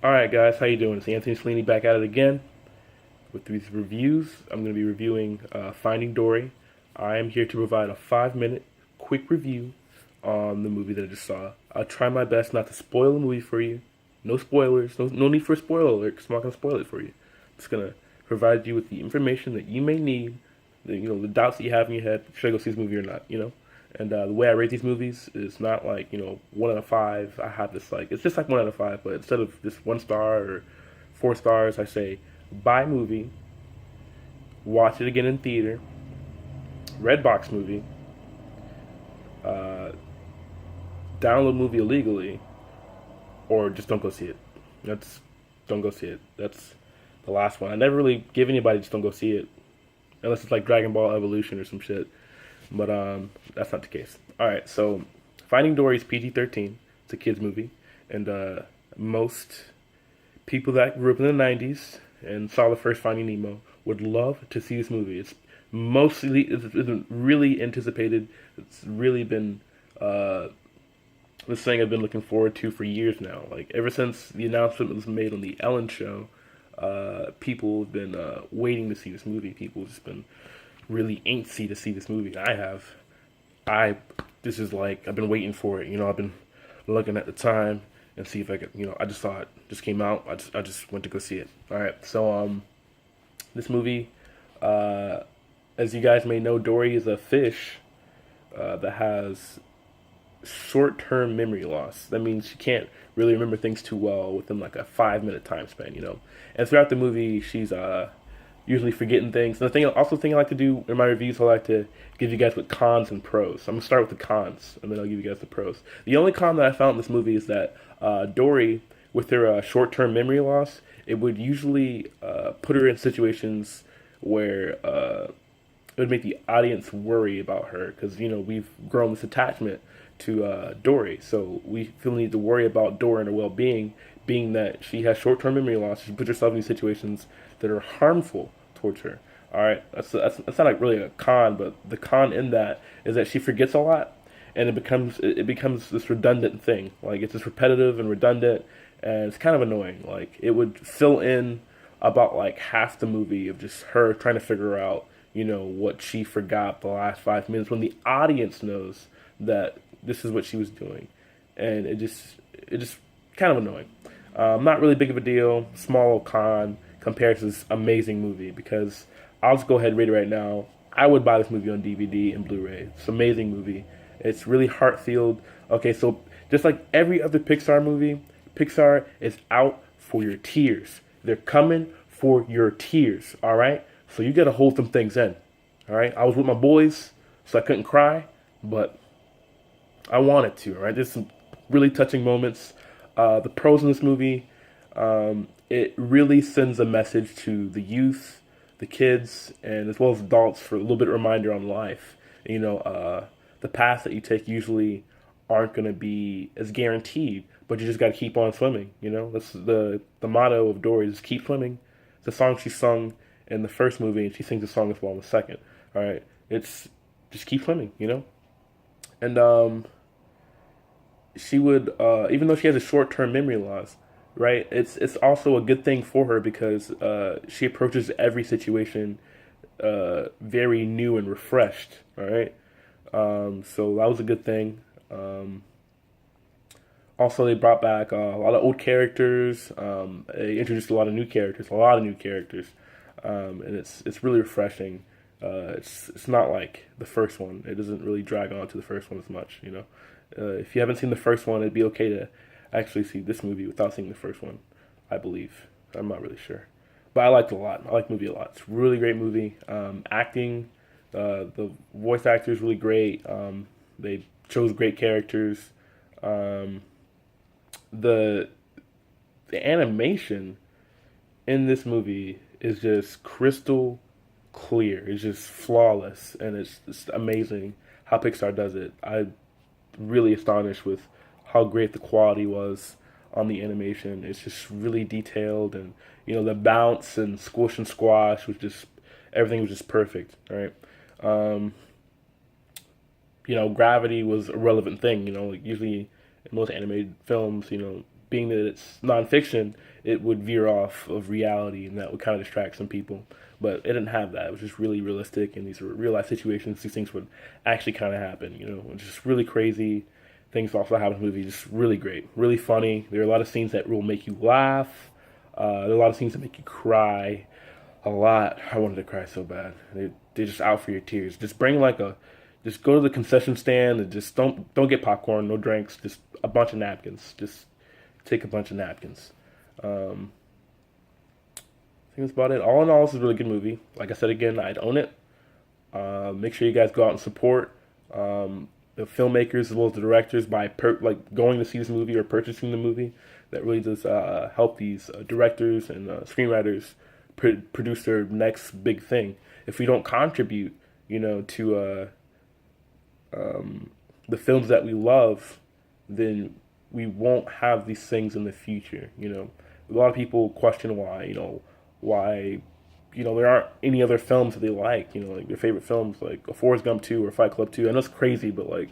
Alright guys, how you doing? It's Anthony Salini back at it again with these reviews. I'm going to be reviewing Finding Dory. I am here to provide a 5-minute quick review on the movie that I just saw. I'll try my best not to spoil the movie for you. No spoilers, no need for a spoiler alert because I'm not going to spoil it for you. I'm just going to provide you with the information that you may need, the doubts that you have in your head, should I go see this movie or not. And the way I rate these movies is not like, 1 out of 5. I have this it's just like 1 out of 5, but instead of just 1 star or 4 stars, I say buy movie, watch it again in theater, Redbox movie, uh, download movie illegally, or just don't go see it. Don't go see it. That's the last one. I never really give anybody just don't go see it, unless it's like Dragon Ball Evolution or some shit. But that's not the case. All right, so Finding Dory is PG-13. It's a kids movie, and most people that grew up in the '90s and saw the first Finding Nemo would love to see this movie. It's really anticipated. It's really been this thing I've been looking forward to for years now. Like ever since the announcement was made on the Ellen Show, people have been waiting to see this movie. People have just been really antsy to see this movie. This is like, I've been waiting for it. I've been looking at the time and see if I could, I just saw it, just came out. I just went to go see it. All right. So, this movie, as you guys may know, Dory is a fish, that has short-term memory loss. That means she can't really remember things too well within like a 5-minute time span. And throughout the movie, she's, usually forgetting things. And the thing I like to do in my reviews, I like to give you guys with cons and pros. So I'm gonna start with the cons, and then I'll give you guys the pros. The only con that I found in this movie is that Dory, with her short-term memory loss, it would usually put her in situations where it would make the audience worry about her because we've grown this attachment to Dory, so we feel the need to worry about Dory and her well-being, being that she has short-term memory loss. She puts herself in these situations that are harmful towards her. All right, that's not like really a con, but the con in that is that she forgets a lot, and it becomes this redundant thing. Like it's just repetitive and redundant, and it's kind of annoying. Like it would fill in about like half the movie of just her trying to figure out what she forgot the last 5 minutes when the audience knows that this is what she was doing, and it just kind of annoying. Not really big of a deal, small con compared to this amazing movie, because I'll just go ahead and rate it right now. I would buy this movie on DVD and Blu-ray. It's an amazing movie. It's really heart-filled. Okay, so just like every other Pixar movie, Pixar is out for your tears. They're coming for your tears, all right? So you got to hold some things in, all right? I was with my boys, so I couldn't cry, but I wanted to, all right? There's some really touching moments. The pros in this movie, it really sends a message to the youth, the kids, and as well as adults for a little bit of reminder on life. The paths that you take usually aren't going to be as guaranteed, but you just got to keep on swimming. That's the motto of Dory, is keep swimming. It's a song she sung in the first movie, and she sings the song as well in the second. All right, it's just keep swimming. And she would, even though she has a short-term memory loss, right? It's also a good thing for her because she approaches every situation very new and refreshed. All right, so that was a good thing. Also, they brought back a lot of old characters. They introduced a lot of new characters, and it's really refreshing. It's not like the first one. It doesn't really drag on to the first one as much. If you haven't seen the first one, it'd be okay to actually see this movie without seeing the first one, I believe. I'm not really sure. But I liked it a lot. I like the movie a lot. It's a really great movie. Acting, the voice actor is really great. They chose great characters. The animation in this movie is just crystal clear. It's just flawless, and it's just amazing how Pixar does it. I'm really astonished with how great the quality was on the animation. It's just really detailed, and the bounce and squish and squash was just, everything was just perfect. All right. Gravity was a relevant thing. Like usually in most animated films, being that it's nonfiction, it would veer off of reality, and that would kind of distract some people. But it didn't have that. It was just really realistic, and these were real life situations. These things would actually kind of happen. It's just really crazy things also happen in the movie. Just really great, really funny. There are a lot of scenes that will make you laugh. There are a lot of scenes that make you cry. A lot. I wanted to cry so bad. They're just out for your tears. Just go to the concession stand and just don't get popcorn, no drinks, just a bunch of napkins. Just take a bunch of napkins. I think that's about it. All in all, this is a really good movie. Like I said again, I'd own it. Make sure you guys go out and support the filmmakers as well as the directors by going to see this movie or purchasing the movie. That really does help these directors and screenwriters produce their next big thing. If we don't contribute, to the films that we love, then we won't have these things in the future. A lot of people question why there aren't any other films that they like, like their favorite films, like a Forrest Gump 2 or Fight Club 2. I know it's crazy, but like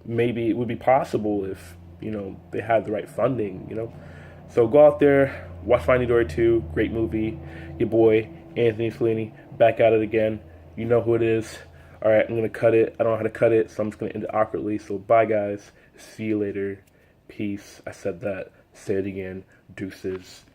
maybe it would be possible if they had the right funding. So go out there, watch Finding Dory 2, great movie. Your boy Anthony Fellini back at it again. You know who it is. All right, I'm gonna cut it. I don't know how to cut it, so I'm just gonna end it awkwardly. So bye guys, see you later, peace. I said that. Say it again. Deuces.